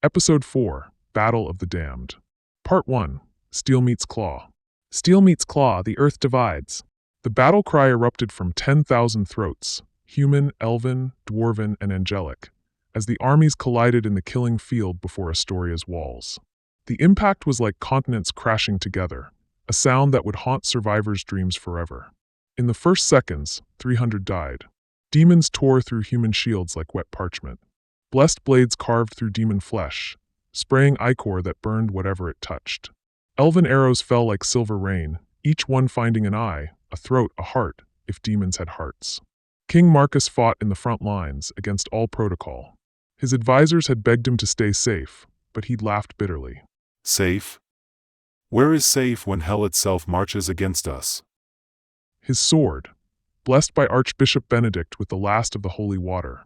Episode 4, Battle of the Damned. Part 1, Steel Meets Claw. Steel meets claw, the earth divides. The battle cry erupted from 10,000 throats, human, elven, dwarven, and angelic, as the armies collided in the killing field before Astoria's walls. The impact was like continents crashing together, a sound that would haunt survivors' dreams forever. In the first seconds, 300 died. Demons tore through human shields like wet parchment. Blessed blades carved through demon flesh, spraying ichor that burned whatever it touched. Elven arrows fell like silver rain, each one finding an eye, a throat, a heart, if demons had hearts. King Marcus fought in the front lines against all protocol. His advisors had begged him to stay safe, but he'd laughed bitterly. Safe? Where is safe when hell itself marches against us? His sword, blessed by Archbishop Benedict with the last of the holy water,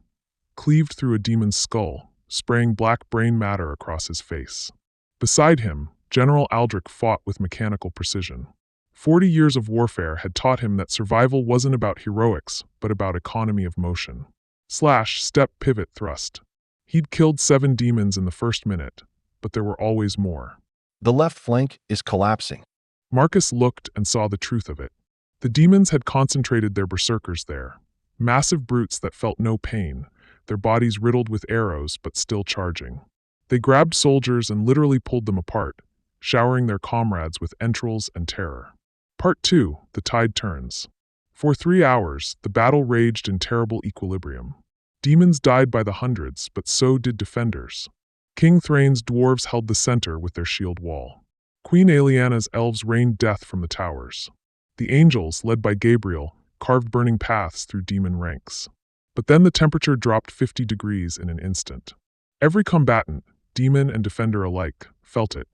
cleaved through a demon's skull, spraying black brain matter across his face. Beside him, General Aldrich fought with mechanical precision. 40 years of warfare had taught him that survival wasn't about heroics, but about economy of motion. Slash, step, pivot, thrust. He'd killed 7 demons in the first minute, but there were always more. The left flank is collapsing. Marcus looked and saw the truth of it. The demons had concentrated their berserkers there, massive brutes that felt no pain, their bodies riddled with arrows but still charging. They grabbed soldiers and literally pulled them apart, showering their comrades with entrails and terror. Part 2, The Tide Turns. For 3 hours, the battle raged in terrible equilibrium. Demons died by the hundreds, but so did defenders. King Thrain's dwarves held the center with their shield wall. Queen Aeliana's elves rained death from the towers. The angels, led by Gabriel, carved burning paths through demon ranks. But then the temperature dropped 50 degrees in an instant. Every combatant, demon and defender alike, felt it.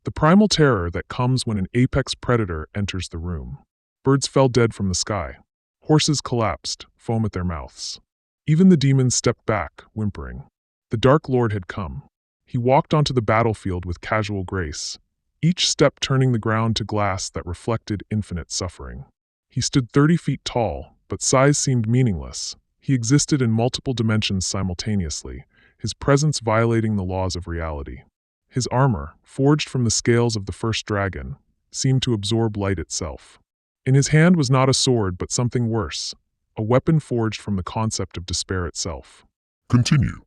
The primal terror that comes when an apex predator enters the room. Birds fell dead from the sky. Horses collapsed, foam at their mouths. Even the demons stepped back, whimpering. The Dark Lord had come. He walked onto the battlefield with casual grace, each step turning the ground to glass that reflected infinite suffering. He stood 30 feet tall, but size seemed meaningless. He existed in multiple dimensions simultaneously, his presence violating the laws of reality. His armor, forged from the scales of the first dragon, seemed to absorb light itself. In his hand was not a sword but something worse, a weapon forged from the concept of despair itself. Continue.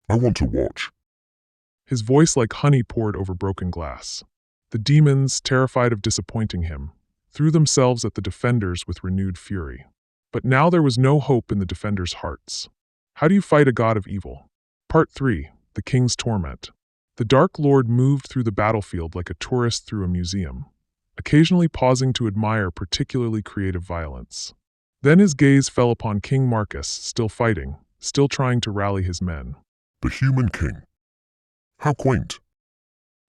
I want to watch. His voice like honey poured over broken glass. The demons, terrified of disappointing him, threw themselves at the defenders with renewed fury. But now there was no hope in the defenders' hearts. How do you fight a god of evil? Part 3, The King's Torment. The Dark Lord moved through the battlefield like a tourist through a museum, occasionally pausing to admire particularly creative violence. Then his gaze fell upon King Marcus, still fighting, still trying to rally his men. The human king. How quaint.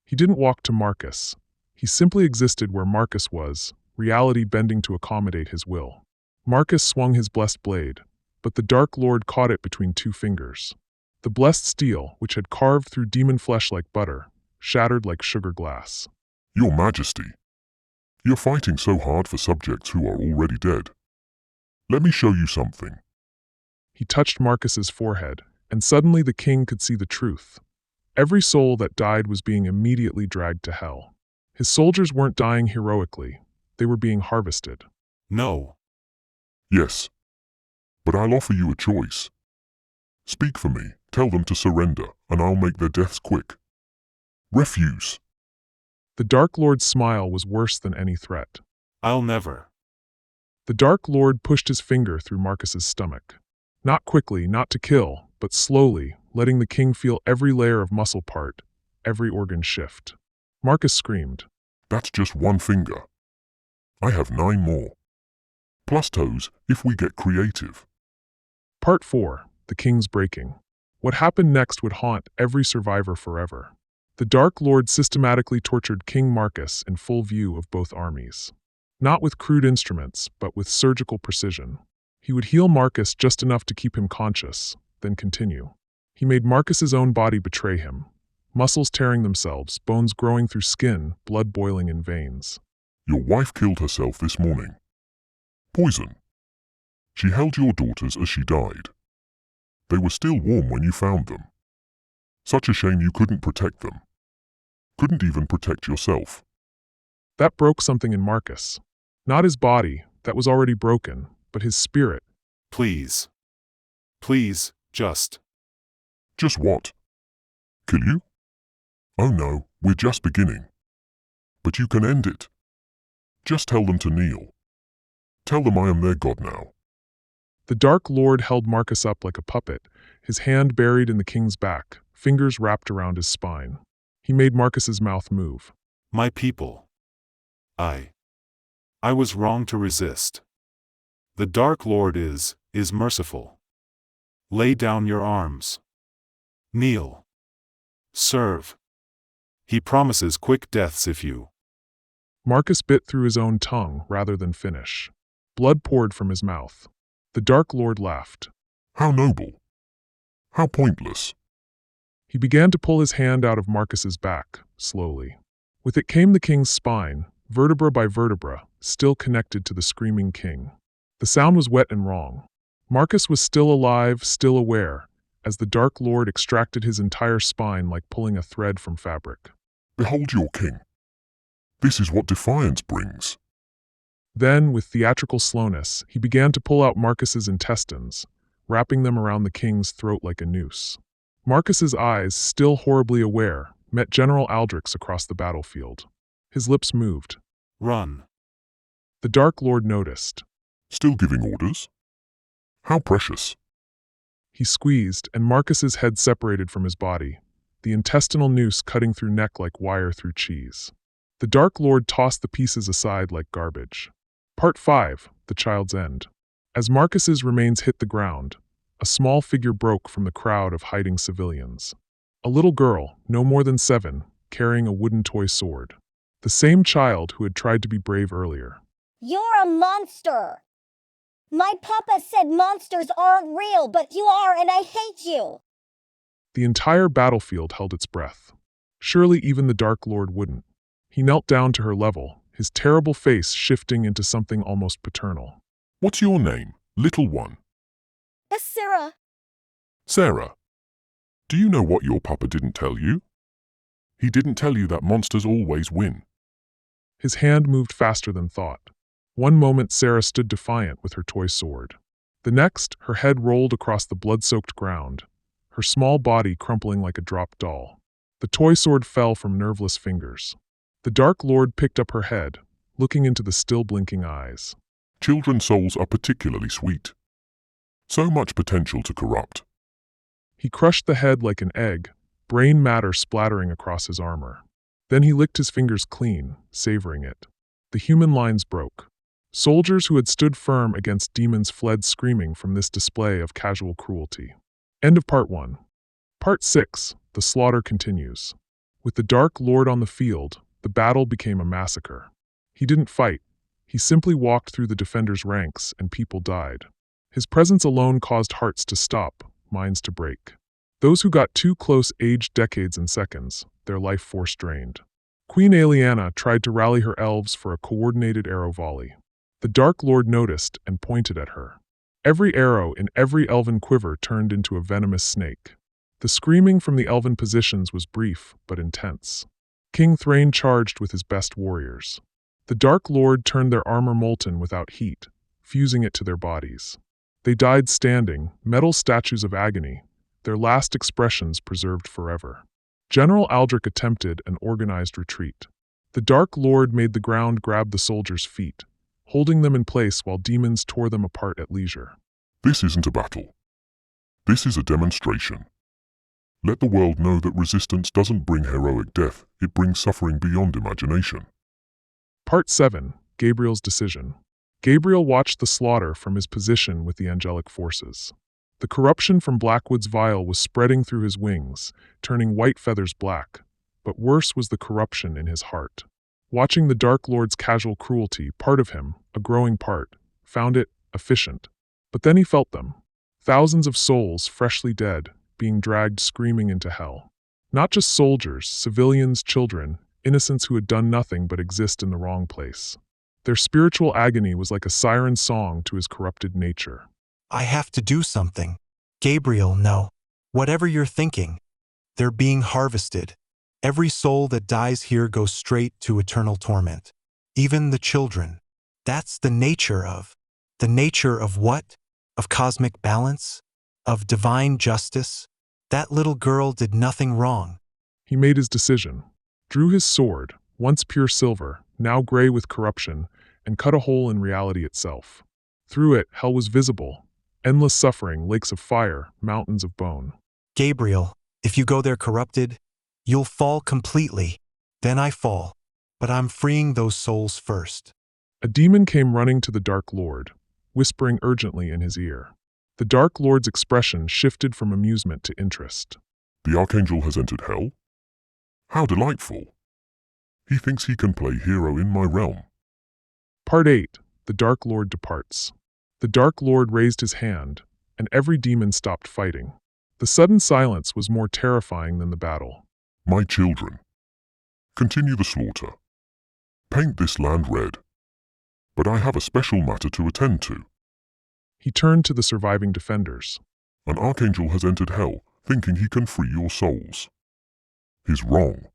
He didn't walk to Marcus. He simply existed where Marcus was, reality bending to accommodate his will. Marcus swung his blessed blade, but the Dark Lord caught it between 2 fingers. The blessed steel, which had carved through demon flesh like butter, shattered like sugar glass. Your Majesty. You're fighting so hard for subjects who are already dead. Let me show you something. He touched Marcus's forehead, and suddenly the king could see the truth. Every soul that died was being immediately dragged to hell. His soldiers weren't dying heroically. They were being harvested. No. Yes. But I'll offer you a choice. Speak for me, tell them to surrender, and I'll make their deaths quick. Refuse. The Dark Lord's smile was worse than any threat. I'll never. The Dark Lord pushed his finger through Marcus's stomach. Not quickly, not to kill, but slowly, letting the king feel every layer of muscle part, every organ shift. Marcus screamed. That's just 1 finger. I have 9 more. Plus toes, if we get creative. Part 4, The King's Breaking. What happened next would haunt every survivor forever. The Dark Lord systematically tortured King Marcus in full view of both armies. Not with crude instruments, but with surgical precision. He would heal Marcus just enough to keep him conscious, then continue. He made Marcus's own body betray him. Muscles tearing themselves, bones growing through skin, blood boiling in veins. Your wife killed herself this morning. Poison. She held your daughters as she died. They were still warm when you found them. Such a shame you couldn't protect them. Couldn't even protect yourself. That broke something in Marcus. Not his body, that was already broken, but his spirit. Please. Please, just. Just what? Kill you? Oh no, we're just beginning. But you can end it. Just tell them to kneel. Tell them I am their god now. The Dark Lord held Marcus up like a puppet, his hand buried in the king's back, fingers wrapped around his spine. He made Marcus's mouth move. My people. I was wrong to resist. The Dark Lord is merciful. Lay down your arms. Kneel. Serve. He promises quick deaths if you. Marcus bit through his own tongue rather than finish. Blood poured from his mouth. The Dark Lord laughed. How noble. How pointless. He began to pull his hand out of Marcus's back, slowly. With it came the king's spine, vertebra by vertebra, still connected to the screaming king. The sound was wet and wrong. Marcus was still alive, still aware, as the Dark Lord extracted his entire spine like pulling a thread from fabric. Behold your king. This is what defiance brings. Then, with theatrical slowness, he began to pull out Marcus's intestines, wrapping them around the king's throat like a noose. Marcus's eyes, still horribly aware, met General Aldrich's across the battlefield. His lips moved. Run. The Dark Lord noticed. Still giving orders? How precious. He squeezed, and Marcus's head separated from his body, the intestinal noose cutting through neck like wire through cheese. The Dark Lord tossed the pieces aside like garbage. Part 5, The Child's End. As Marcus's remains hit the ground, a small figure broke from the crowd of hiding civilians. A little girl, no more than 7, carrying a wooden toy sword. The same child who had tried to be brave earlier. You're a monster! My papa said monsters aren't real, but you are, and I hate you! The entire battlefield held its breath. Surely even the Dark Lord wouldn't. He knelt down to her level, his terrible face shifting into something almost paternal. What's your name, little one? Sarah. Sarah. Do you know what your papa didn't tell you? He didn't tell you that monsters always win. His hand moved faster than thought. One moment Sarah stood defiant with her toy sword. The next, her head rolled across the blood-soaked ground, her small body crumpling like a dropped doll. The toy sword fell from nerveless fingers. The Dark Lord picked up her head, looking into the still blinking eyes. Children's souls are particularly sweet. So much potential to corrupt. He crushed the head like an egg, brain matter splattering across his armor. Then he licked his fingers clean, savoring it. The human lines broke. Soldiers who had stood firm against demons fled screaming from this display of casual cruelty. End of Part 1. Part 6, The Slaughter continues. With the Dark Lord on the field, the battle became a massacre. He didn't fight. He simply walked through the defenders' ranks and people died. His presence alone caused hearts to stop, minds to break. Those who got too close aged decades and seconds, their life force drained. Queen Aliana tried to rally her elves for a coordinated arrow volley. The Dark Lord noticed and pointed at her. Every arrow in every elven quiver turned into a venomous snake. The screaming from the elven positions was brief but intense. King Thrain charged with his best warriors. The Dark Lord turned their armor molten without heat, fusing it to their bodies. They died standing, metal statues of agony, their last expressions preserved forever. General Aldrich attempted an organized retreat. The Dark Lord made the ground grab the soldiers' feet, holding them in place while demons tore them apart at leisure. This isn't a battle. This is a demonstration. Let the world know that resistance doesn't bring heroic death, it brings suffering beyond imagination. Part 7, Gabriel's Decision. Gabriel watched the slaughter from his position with the angelic forces. The corruption from Blackwood's vial was spreading through his wings, turning white feathers black, but worse was the corruption in his heart. Watching the Dark Lord's casual cruelty, part of him, a growing part, found it efficient. But then he felt them. Thousands of souls, freshly dead, being dragged screaming into hell. Not just soldiers, civilians, children, innocents who had done nothing but exist in the wrong place. Their spiritual agony was like a siren song to his corrupted nature. I have to do something. Gabriel, no. Whatever you're thinking. They're being harvested. Every soul that dies here goes straight to eternal torment. Even the children. That's the nature of. The nature of what? Of cosmic balance? Of divine justice? That little girl did nothing wrong. He made his decision, drew his sword, once pure silver, now gray with corruption, and cut a hole in reality itself. Through it, hell was visible. Endless suffering, lakes of fire, mountains of bone. Gabriel, if you go there corrupted, you'll fall completely. Then I fall. But I'm freeing those souls first. A demon came running to the Dark Lord, whispering urgently in his ear. The Dark Lord's expression shifted from amusement to interest. The archangel has entered hell? How delightful! He thinks he can play hero in my realm. Part 8. The Dark Lord departs. The Dark Lord raised his hand, and every demon stopped fighting. The sudden silence was more terrifying than the battle. My children, continue the slaughter. Paint this land red. But I have a special matter to attend to. He turned to the surviving defenders. An archangel has entered hell, thinking he can free your souls. He's wrong.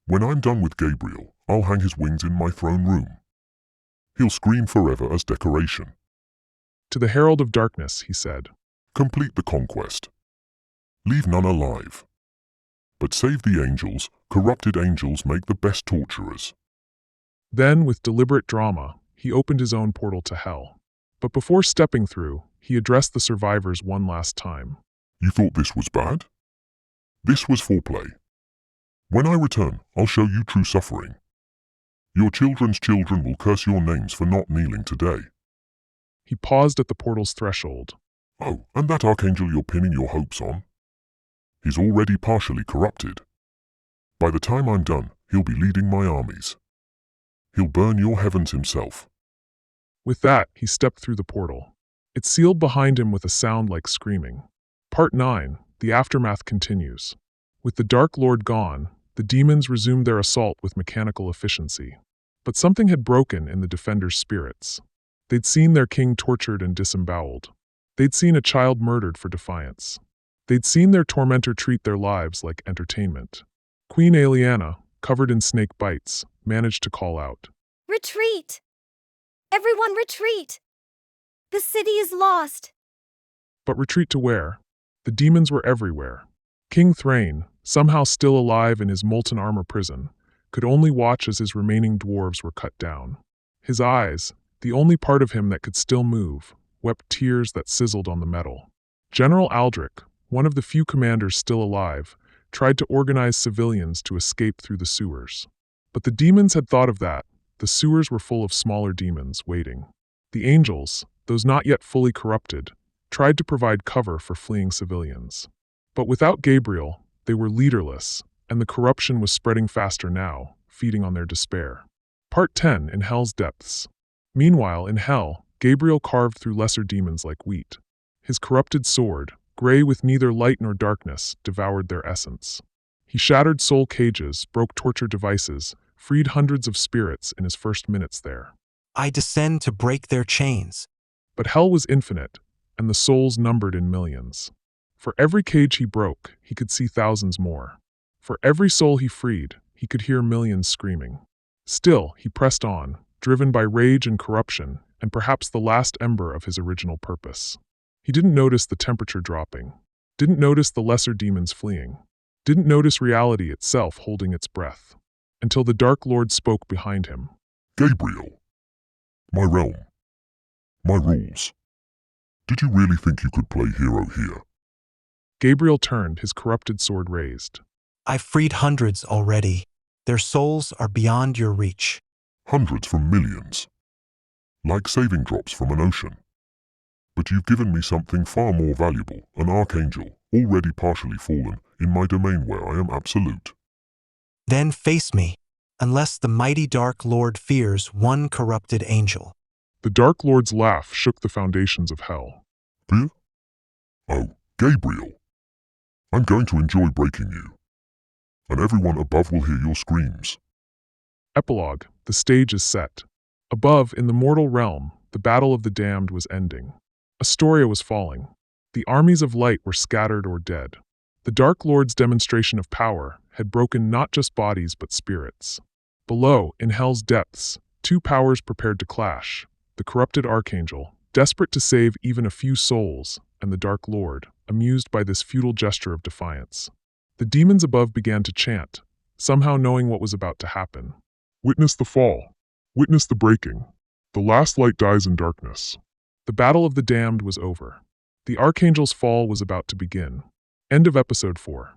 When I'm done with Gabriel, I'll hang his wings in my throne room. He'll scream forever as decoration. To the Herald of Darkness, he said, Complete the conquest. Leave none alive. But save the angels. Corrupted angels make the best torturers. Then, with deliberate drama, he opened his own portal to hell. But before stepping through, he addressed the survivors one last time. You thought this was bad? This was foreplay. When I return, I'll show you true suffering. Your children's children will curse your names for not kneeling today. He paused at the portal's threshold. Oh, and that archangel you're pinning your hopes on? He's already partially corrupted. By the time I'm done, he'll be leading my armies. He'll burn your heavens himself. With that, he stepped through the portal. It sealed behind him with a sound like screaming. Part 9. The aftermath continues. With the Dark Lord gone, the demons resumed their assault with mechanical efficiency. But something had broken in the defenders' spirits. They'd seen their king tortured and disemboweled. They'd seen a child murdered for defiance. They'd seen their tormentor treat their lives like entertainment. Queen Aliana, covered in snake bites, managed to call out, Retreat! Everyone retreat! The city is lost. But retreat to where? The demons were everywhere. King Thrain, somehow still alive in his molten armor prison, could only watch as his remaining dwarves were cut down. His eyes, the only part of him that could still move, wept tears that sizzled on the metal. General Aldrich, one of the few commanders still alive, tried to organize civilians to escape through the sewers. But the demons had thought of that. The sewers were full of smaller demons waiting. The angels, those not yet fully corrupted, tried to provide cover for fleeing civilians. But without Gabriel, they were leaderless, and the corruption was spreading faster now, feeding on their despair. Part 10. In Hell's Depths. Meanwhile, in Hell, Gabriel carved through lesser demons like wheat. His corrupted sword, gray with neither light nor darkness, devoured their essence. He shattered soul cages, broke torture devices, freed hundreds of spirits in his first minutes there. I descend to break their chains. But hell was infinite, and the souls numbered in millions. For every cage he broke, he could see thousands more. For every soul he freed, he could hear millions screaming. Still, he pressed on, driven by rage and corruption, and perhaps the last ember of his original purpose. He didn't notice the temperature dropping, didn't notice the lesser demons fleeing, didn't notice reality itself holding its breath, until the Dark Lord spoke behind him. Gabriel, my realm, my rules. Did you really think you could play hero here? Gabriel turned, his corrupted sword raised. I've freed hundreds already. Their souls are beyond your reach. Hundreds from millions. Like saving drops from an ocean. But you've given me something far more valuable, an archangel, already partially fallen, in my domain where I am absolute. Then face me, unless the mighty Dark Lord fears one corrupted angel. The Dark Lord's laugh shook the foundations of hell. Fear? Oh, Gabriel. I'm going to enjoy breaking you. And everyone above will hear your screams. Epilogue. The stage is set. Above, in the mortal realm, the battle of the damned was ending. Astoria was falling. The armies of light were scattered or dead. The Dark Lord's demonstration of power had broken not just bodies but spirits. Below, in Hell's depths, two powers prepared to clash: the corrupted archangel, desperate to save even a few souls, and the Dark Lord, amused by this futile gesture of defiance. The demons above began to chant, somehow knowing what was about to happen. Witness the fall. Witness the breaking. The last light dies in darkness. The battle of the damned was over. The archangel's fall was about to begin. End of episode 4.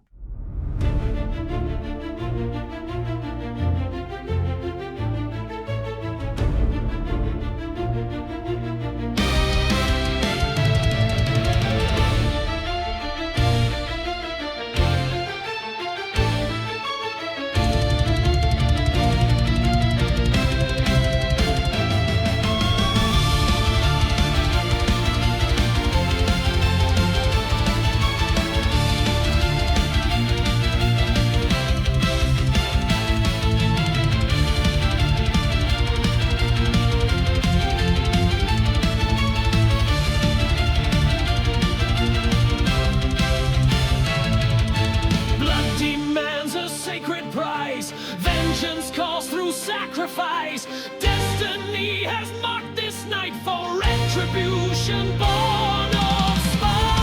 Sacrifice. Destiny has marked this night for retribution, born of spite.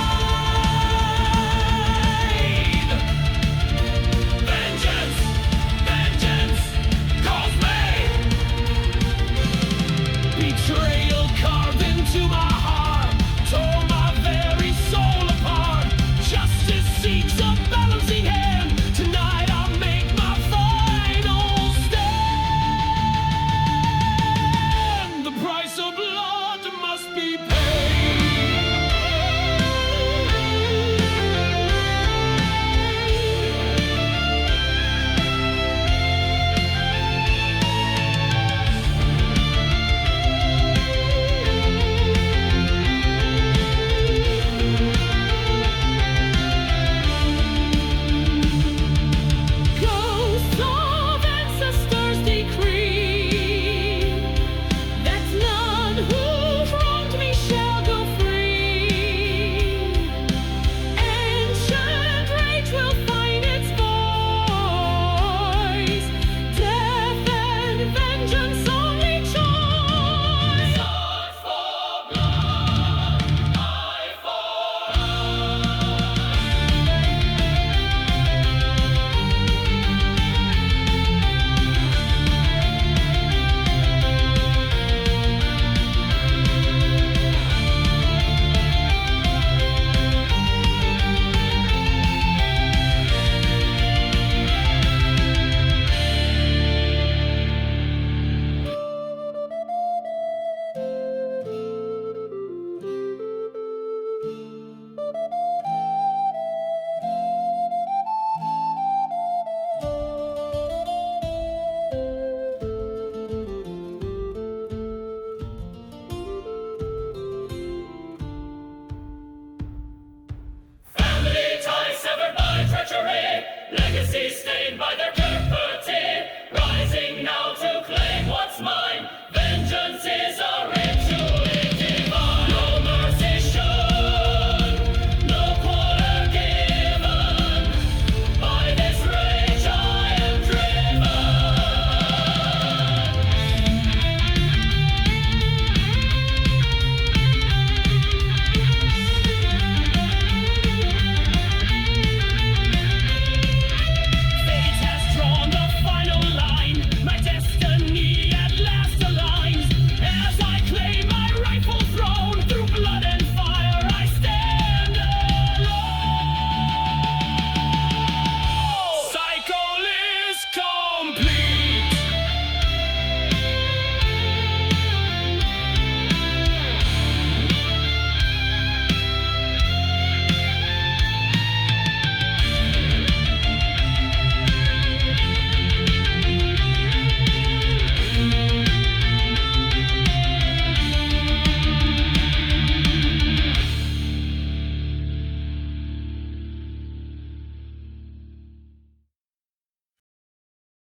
Vengeance, vengeance, calls me. Betrayal carved into my heart, tore my very soul apart. Justice seeks a balancing hand. Tonight I'll make my final stand. The price of blood must be paid. Ghosts of ancestors decree that none who've wronged me shall go free. Ancient rage will find its voice. Death and vengeance only choice. Blood for blood, eye for family ties severed by treachery, legacy stained by their